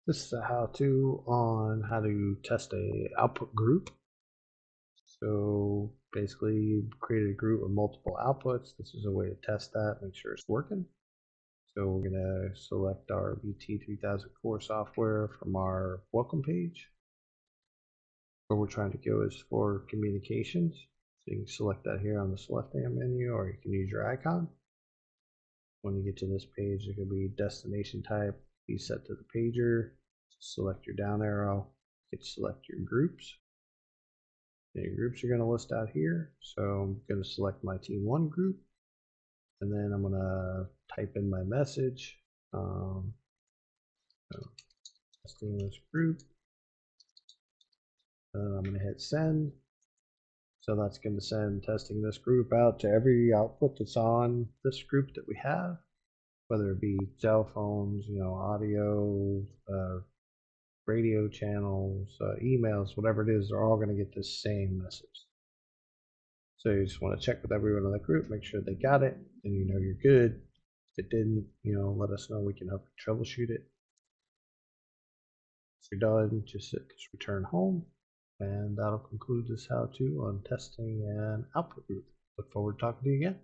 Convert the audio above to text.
This is a how-to on how to test a output group. So basically you create a group with multiple outputs. This is a way to test that, make sure it's working. So we're going to select our VT3000 core software from our welcome page. Where we're trying to go is for communications. So you can select that here on this left-hand menu, or you can use your icon. When you get to this page, it could be destination type, be set to the pager. Select your down arrow, you can select your groups. And your groups are going to list out here. So I'm going to select my team 1 group, and then I'm going to type in my message. Testing this group. And I'm going to hit send. So that's going to send testing this group out to every output that's on this group that we have, whether it be cell phones, audio, radio channels, emails, whatever it is, they're all going to get this same message. So you just want to check with everyone in the group, make sure they got it, and you know you're good. If it didn't, let us know. We can help you troubleshoot it. If you're done, just return home. And that'll conclude this how-to on testing an output group. Look forward to talking to you again.